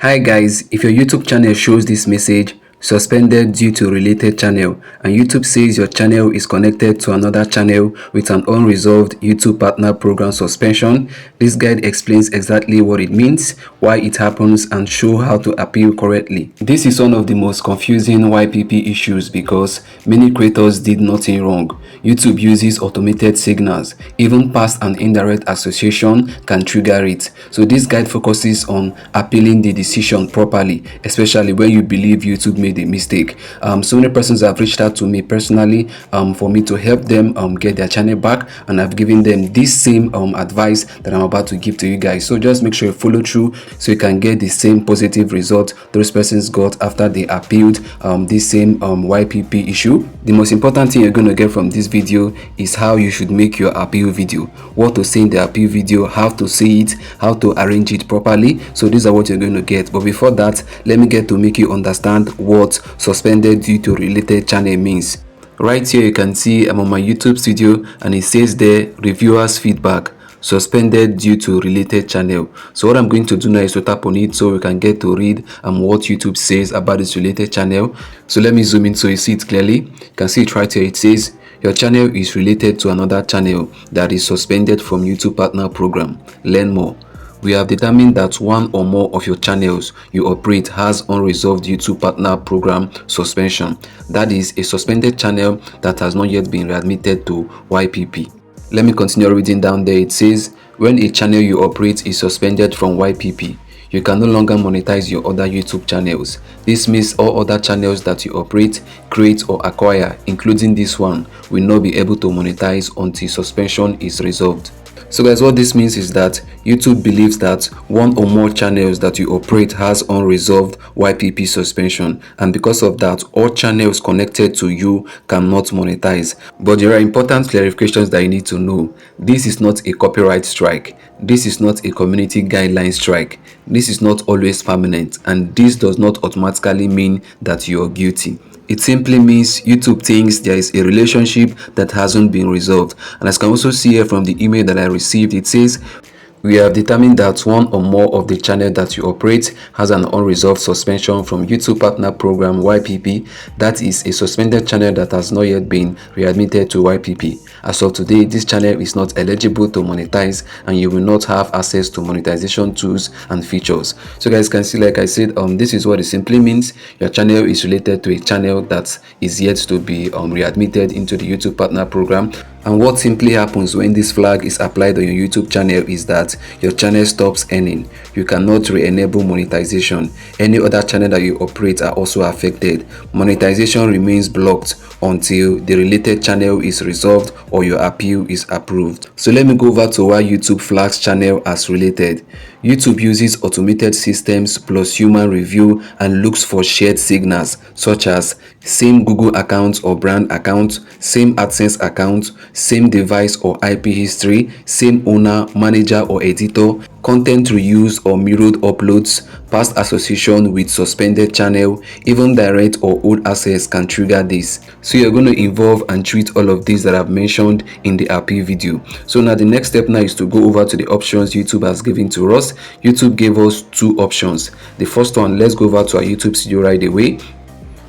Hi guys, if your YouTube channel shows this message, suspended due to related channel, and YouTube says your channel is connected to another channel with an unresolved YouTube partner program suspension, this guide explains exactly what it means, why it happens, and show how to appeal correctly. This is one of the most confusing YPP issues because many creators did nothing wrong. YouTube uses automated signals. Even past and indirect association can trigger it. So this guide focuses on appealing the decision properly, especially when you believe YouTube made a mistake. So many persons have reached out to me personally for me to help them get their channel back, and I've given them this same advice that I'm about to give to you guys. So just make sure you follow through so you can get the same positive result those persons got after they appealed this same YPP issue. The most important thing you're going to get from this video is how you should make your appeal video, what to say in the appeal video, how to say it, how to arrange it properly. So these are what you're going to get. But before that, let me get to make you understand what suspended due to related channel means. Right here you can see I'm on my YouTube studio and it says there reviewers feedback suspended due to related channel. So what I'm going to do now is to tap on it so we can get to read what YouTube says about this related channel. So let me zoom in so you see it clearly. You can see it right here. It says your channel is related to another channel that is suspended from YouTube partner program. Learn more. We have determined that one or more of your channels you operate has unresolved YouTube partner program suspension. That is a suspended channel that has not yet been readmitted to YPP. Let me continue reading down there. It says, when a channel you operate is suspended from YPP, you can no longer monetize your other YouTube channels. This means all other channels that you operate, create or acquire, including this one, will not be able to monetize until suspension is resolved. So guys, what this means is that YouTube believes that one or more channels that you operate has unresolved YPP suspension, and because of that, all channels connected to you cannot monetize. But there are important clarifications that you need to know. This is not a copyright strike. This is not a community guideline strike. This is not always permanent, and this does not automatically mean that you are guilty. It simply means YouTube thinks there is a relationship that hasn't been resolved. And as you can also see here from the email that I received, it says, we have determined that one or more of the channel that you operate has an unresolved suspension from YouTube Partner Program YPP. That is a suspended channel that has not yet been readmitted to YPP. As of today, this channel is not eligible to monetize and you will not have access to monetization tools and features. So guys can see, like I said, this is what it simply means. Your channel is related to a channel that is yet to be readmitted into the YouTube Partner Program. And what simply happens when this flag is applied on your YouTube channel is that your channel stops earning. You cannot re-enable monetization. Any other channel that you operate are also affected. Monetization remains blocked until the related channel is resolved or your appeal is approved. So let me go over to why YouTube flags channel as related. YouTube uses automated systems plus human review and looks for shared signals such as same Google account or brand account, same AdSense account, same device or IP history, same owner, manager or editor, content reuse or mirrored uploads, past association with suspended channel, even direct or old access can trigger this. So you're going to involve and treat all of these that I've mentioned in the appeal video. So now the next step now is to go over to the options YouTube has given to us. YouTube gave us two options. The first one, let's go over to our YouTube studio right away.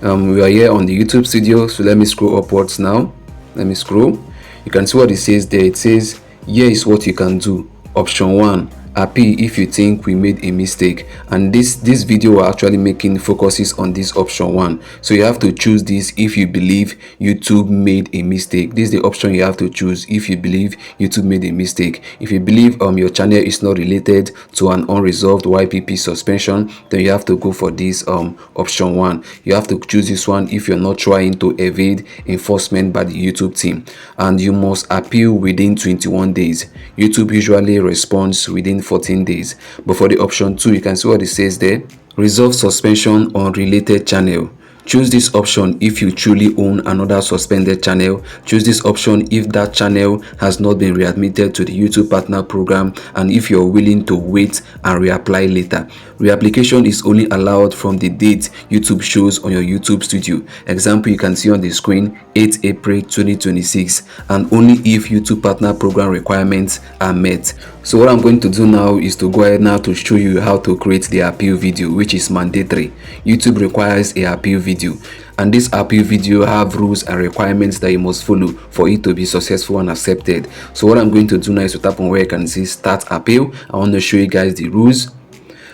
We are here on the YouTube studio, so let me scroll upwards now. Let me scroll. You can see what it says there. It says, here is what you can do. Option 1, appeal if you think we made a mistake. And this video we're actually making focuses on this option 1. So you have to choose this if you believe YouTube made a mistake. This is the option you have to choose if you believe YouTube made a mistake. If you believe your channel is not related to an unresolved YPP suspension, then you have to go for this option 1. You have to choose this one if you're not trying to evade enforcement by the YouTube team, and you must appeal within 21 days. YouTube usually responds within 14 days. But for the option 2, you can see what it says there, resolve suspension on related channel. Choose this option if you truly own another suspended channel. Choose this option if that channel has not been readmitted to the YouTube Partner Program and if you're willing to wait and reapply later. Reapplication is only allowed from the date YouTube shows on your YouTube studio. Example, you can see on the screen 8 April 2026, and only if YouTube Partner Program requirements are met. So what I'm going to do now is to go ahead now to show you how to create the appeal video, which is mandatory. YouTube requires a appeal video, and this appeal video have rules and requirements that you must follow for it to be successful and accepted. So what I'm going to do now is to tap on where you can see start appeal. I want to show you guys the rules.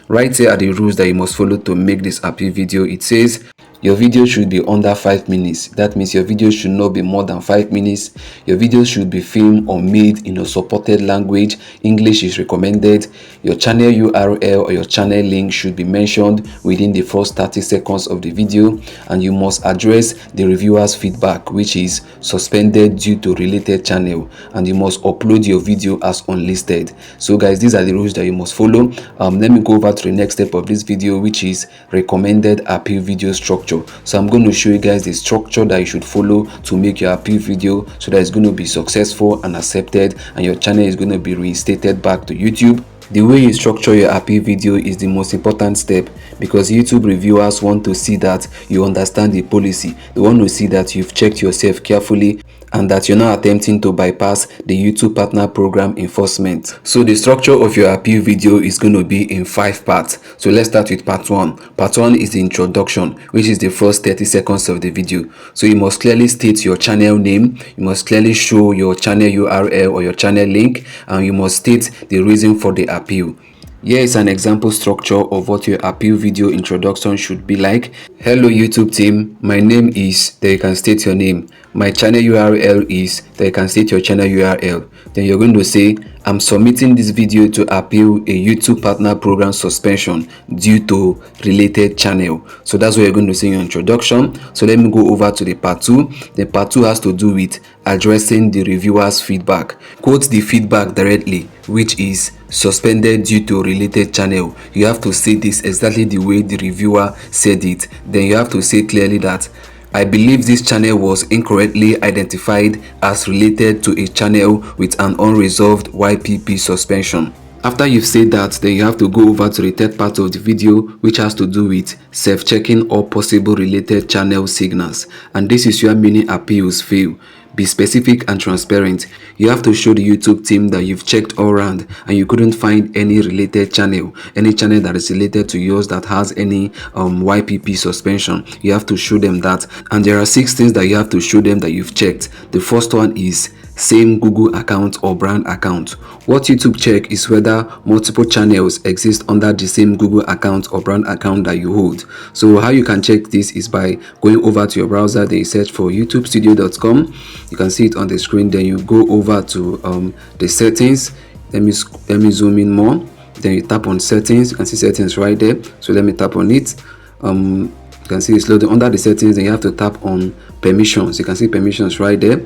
Right here are the rules that you must follow to make this appeal video. It says your video should be under 5 minutes. That means your video should not be more than 5 minutes. Your video should be filmed or made in a supported language. English is recommended. Your channel URL or your channel link should be mentioned within the first 30 seconds of the video, and you must address the reviewers' feedback, which is suspended due to related channel, and you must upload your video as unlisted. So guys, these are the rules that you must follow. Let me go over to the next step of this video, which is recommended appeal video structure. So I'm going to show you guys the structure that you should follow to make your appeal video so that it's going to be successful and accepted, and your channel is going to be reinstated back to YouTube. The way you structure your appeal video is the most important step, because YouTube reviewers want to see that you understand the policy. They want to see that you've checked yourself carefully and that you're not attempting to bypass the YouTube partner program enforcement. So the structure of your appeal video is going to be in 5 parts. So let's start with part 1. Part 1 is the introduction, which is the first 30 seconds of the video. So you must clearly state your channel name, you must clearly show your channel URL or your channel link, and you must state the reason for the appeal. Here is an example structure of what your appeal video introduction should be like. Hello YouTube team, my name is, then you can state your name. My channel URL is, then you can state your channel URL. Then you're going to say, I'm submitting this video to appeal a YouTube partner program suspension due to related channel. So that's what you're going to say in your introduction. So let me go over to the part 2. The part 2 has to do with addressing the reviewer's feedback. Quote the feedback directly, which is suspended due to related channel. You have to say this exactly the way the reviewer said it. Then you have to say clearly that I believe this channel was incorrectly identified as related to a channel with an unresolved YPP suspension. After you've said that, then you have to go over to the third part of the video, which has to do with self-checking all possible related channel signals. And this is where many appeals fail. Be specific and transparent. You have to show the YouTube team that you've checked all around and you couldn't find any related channel, any channel that is related to yours that has any YPP suspension. You have to show them that. And there are 6 things that you have to show them that you've checked. The first one is same Google account or brand account. What YouTube check is whether multiple channels exist under the same Google account or brand account that you hold. So how you can check this is by going over to your browser, then you search for youtubestudio.com. You can see it on the screen. Then you go over to the settings. Let me zoom in more. Then you tap on settings. You can see settings right there. So let me tap on it. You can see it's loading. Under the settings, then you have to tap on permissions. You can see permissions right there.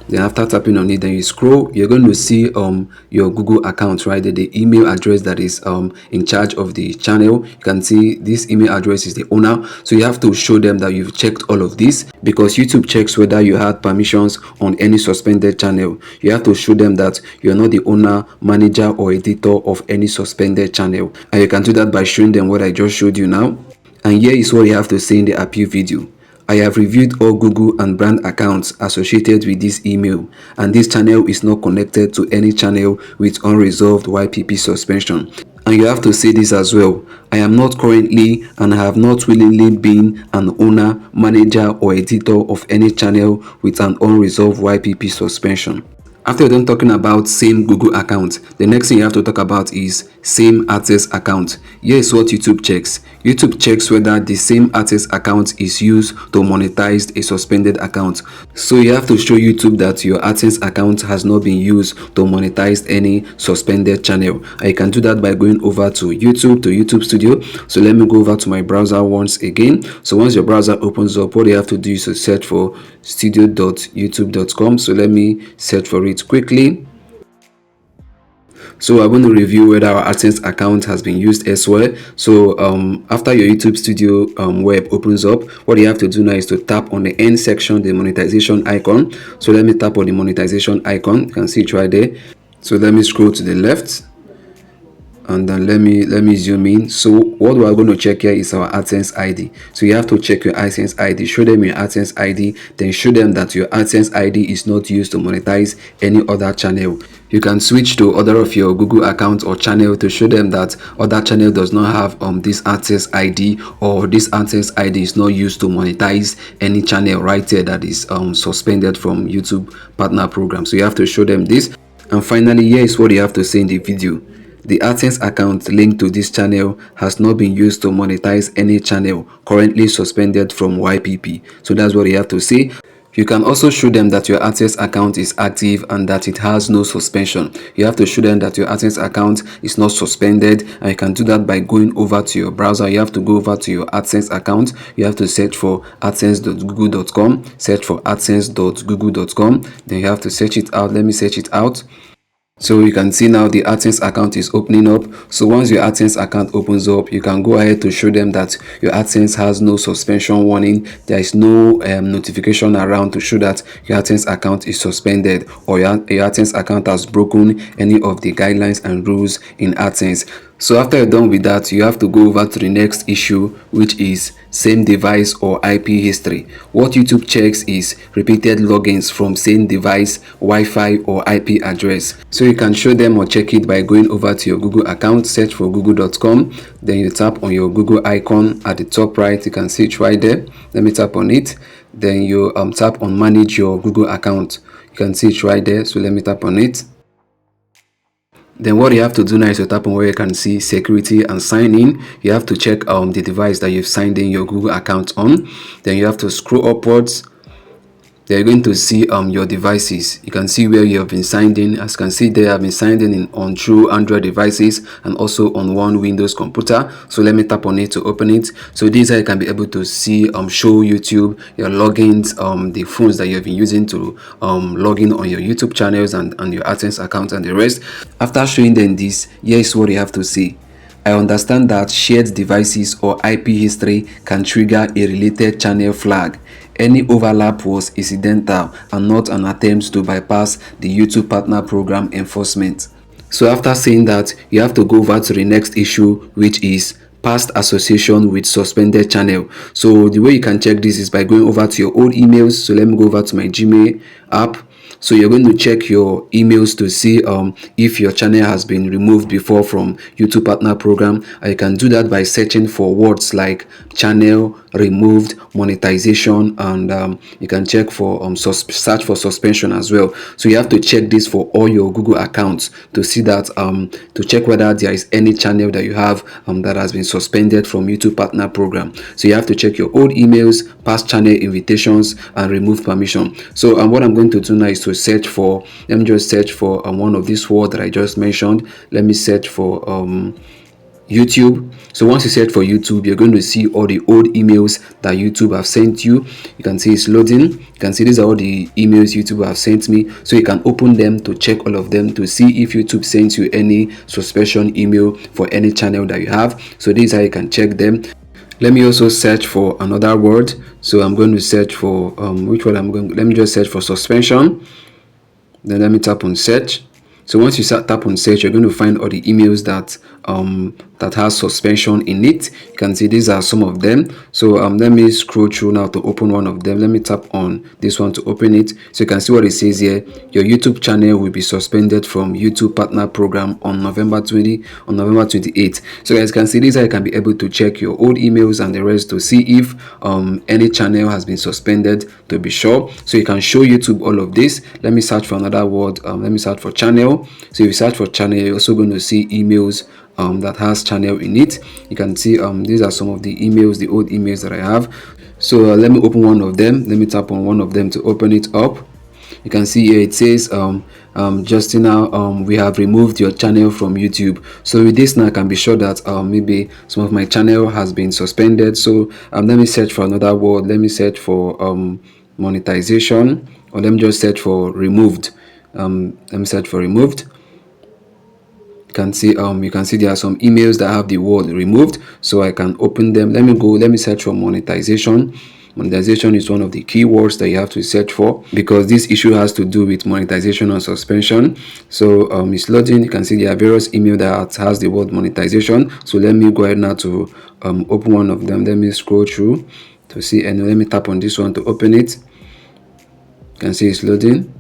Then after tapping on it, then you scroll, you're going to see your Google account right there, the email address that is in charge of the channel. You can see this email address is the owner. So you have to show them that you've checked all of this, because YouTube checks whether you had permissions on any suspended channel. You have to show them that you're not the owner, manager, or editor of any suspended channel. And you can do that by showing them what I just showed you now. And here is what you have to say in the appeal video. I have reviewed all Google and brand accounts associated with this email, and this channel is not connected to any channel with unresolved YPP suspension. And you have to say this as well. I am not currently and have not willingly been an owner, manager, or editor of any channel with an unresolved YPP suspension. After you're done talking about same Google account, the next thing you have to talk about is same artist account. Here is what YouTube checks. YouTube checks whether the same artist account is used to monetize a suspended account. So you have to show YouTube that your artist account has not been used to monetize any suspended channel. And you can do that by going over to YouTube Studio. So let me go over to my browser once again. So once your browser opens up, what you have to do is to search for studio.youtube.com. So let me search for it quickly. So I'm going to review whether our AdSense account has been used elsewhere. So after your YouTube Studio web opens up, what you have to do now is to tap on the end section, the monetization icon. So let me tap on the monetization icon. You can see it right there. So let me scroll to the left. and then let me zoom in. So what we are going to check here is our AdSense ID. So you have to check your AdSense ID, show them your AdSense ID, then show them that your AdSense ID is not used to monetize any other channel. You can switch to other of your Google account or channel to show them that other channel does not have this AdSense ID, or this AdSense ID is not used to monetize any channel right there that is suspended from YouTube partner program. So you have to show them this. And finally, here is what you have to say in the video. The AdSense account linked to this channel has not been used to monetize any channel currently suspended from YPP. So that's what you have to say. You can also show them that your AdSense account is active and that it has no suspension. You have to show them that your AdSense account is not suspended, and you can do that by going over to your browser. You have to go over to your AdSense account. You have to search for adsense.google.com, search for adsense.google.com, then you have to search it out. Let me search it out. So you can see now the AdSense account is opening up. So once your AdSense account opens up, you can go ahead to show them that your AdSense has no suspension warning. There is no notification around to show that your AdSense account is suspended, or your AdSense account has broken any of the guidelines and rules in AdSense. So after you're done with that, you have to go over to the next issue, which is same device or IP history. What YouTube checks is repeated logins from same device, Wi-Fi or IP address. So you can show them or check it by going over to your Google account, search for google.com, then you tap on your Google icon at the top right. You can see it right there. Let me tap on it. Then you tap on manage your Google account. You can see it right there. So let me tap on it. Then what you have to do now is to tap on where you can see security and sign in. You have to check the device that you've signed in your Google account on. Then you have to scroll upwards. Then you're going to see your devices. You can see where you have been signed in. As you can see there, I've been signed in on two Android devices and also on one Windows computer. So let me tap on it to open it. So this I can be able to see show YouTube, your logins, the phones that you have been using to log in on your YouTube channels and your AdSense account and the rest. After showing them this, here is what you have to see. I understand that shared devices or IP history can trigger a related channel flag. Any overlap was incidental and not an attempt to bypass the YouTube Partner Program enforcement. So after saying that, you have to go over to the next issue, which is past association with suspended channel. So the way you can check this is by going over to your old emails. So let me go over to my Gmail app. So you're going to check your emails to see if your channel has been removed before from YouTube Partner Program. And you can do that by searching for words like channel, removed, monetization, and you can check for search for suspension as well. So you have to check this for all your Google accounts to see that to check whether there is any channel that you have that has been suspended from YouTube Partner Program. So you have to check your old emails, past channel invitations, and remove permission. So what I'm going to do now is to search for, let me just search for one of these words that I just mentioned. Let me search for YouTube. So once you search for YouTube, you're going to see all the old emails that YouTube have sent you. You can see it's loading. You can see these are all the emails YouTube have sent me. So you can open them to check all of them to see if YouTube sends you any suspension email for any channel that you have. So this is how you can check them. Let me also search for another word. So I'm going to search for which one let me just search for suspension. Then let me tap on search. So once you tap on search, you're going to find all the emails that that has suspension in it. You can see these are some of them. So let me scroll through now to open one of them. Let me tap on this one to open it. So you can see what it says here. Your YouTube channel will be suspended from YouTube Partner Program on November 28th. So as you can see, this I can be able to check your old emails and the rest to see if any channel has been suspended, to be sure. So you can show YouTube all of this. Let me search for another word. Let me search for channel. So if you search for channel, you're also going to see emails that has channel in it. You can see these are some of the emails, the old emails that I have. So let me open one of them. Let me tap on one of them to open it up. You can see here it says just now we have removed your channel from YouTube. So with this now I can be sure that maybe some of my channel has been suspended. So let me search for another word. Let me search for monetization, or let me just search for removed. Let me search for removed. You can see there are some emails that have the word removed, so I can open them. Let me search for monetization. Monetization is one of the keywords that you have to search for, because this issue has to do with monetization and suspension. So it's loading. You can see there are various email that has the word monetization. So let me go ahead now to open one of them. Let me scroll through to see, and let me tap on this one to open it. You can see it's loading.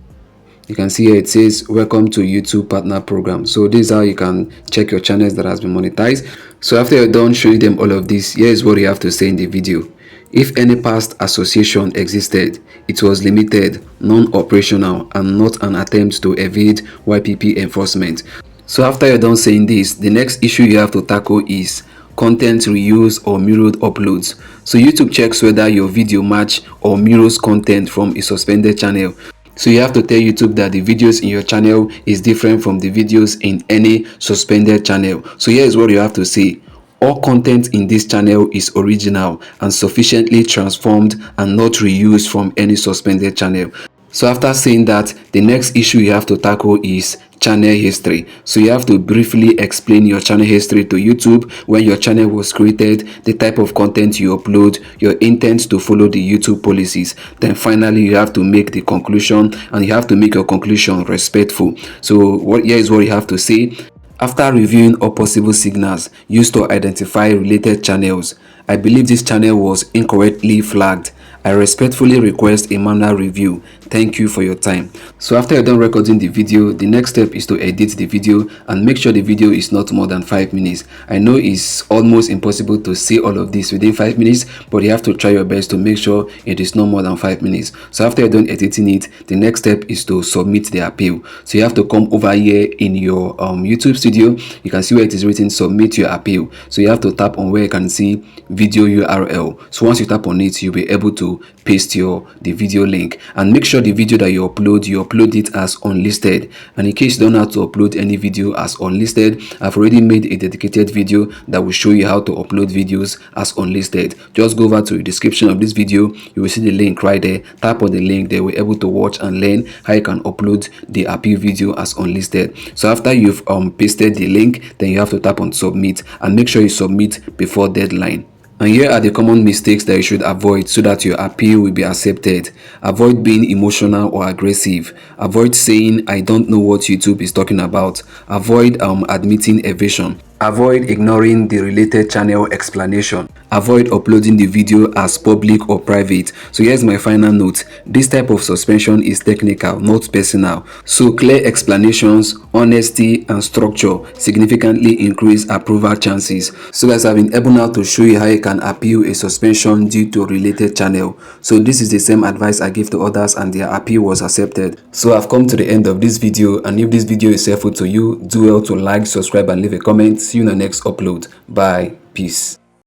You can see here it says welcome to YouTube partner program. So this is how you can check your channels that has been monetized. So after you're done showing them all of this, here is what you have to say in the video. If any past association existed, it was limited, non-operational, and not an attempt to evade YPP enforcement. So after you're done saying this, the next issue you have to tackle is content reuse or mirrored uploads. So YouTube checks whether your video match or mirrors content from a suspended channel. So you have to tell YouTube that the videos in your channel is different from the videos in any suspended channel. So here is what you have to say. All content in this channel is original and sufficiently transformed and not reused from any suspended channel. So after saying that, the next issue you have to tackle is channel history. So you have to briefly explain your channel history to YouTube, when your channel was created, the type of content you upload, your intent to follow the YouTube policies. Then finally you have to make the conclusion, and you have to make your conclusion respectful. So here is what you have to say. After reviewing all possible signals used to identify related channels, I believe this channel was incorrectly flagged. I respectfully request a manual review. Thank you for your time. So after you're done recording the video, the next step is to edit the video and make sure the video is not more than 5 minutes. I know it's almost impossible to see all of this within 5 minutes, but you have to try your best to make sure it is not more than 5 minutes. So after you're done editing it, the next step is to submit the appeal. So you have to come over here in your YouTube studio. You can see where it is written submit your appeal. So you have to tap on where you can see video URL. So once you tap on it, you'll be able to paste the video link, and make sure the video that you upload it as unlisted. And in case you don't know how to upload any video as unlisted, I've already made a dedicated video that will show you how to upload videos as unlisted. Just go over to the description of this video. You will see the link right there. Tap on the link there. We're able to watch and learn how you can upload the appeal video as unlisted. So after you've pasted the link, then you have to tap on submit, and make sure you submit before deadline. And here are the common mistakes that you should avoid so that your appeal will be accepted. Avoid being emotional or aggressive. Avoid saying I don't know what YouTube is talking about. Avoid admitting evasion. Avoid ignoring the related channel explanation. Avoid uploading the video as public or private. So here's my final note. This type of suspension is technical, not personal. So clear explanations, honesty, and structure significantly increase approval chances. So guys, I've been able now to show you how you can appeal a suspension due to a related channel. So this is the same advice I give to others, and their appeal was accepted. So I've come to the end of this video, and if this video is helpful to you, do well to like, subscribe, and leave a comment. See you in the next upload. Bye. Peace.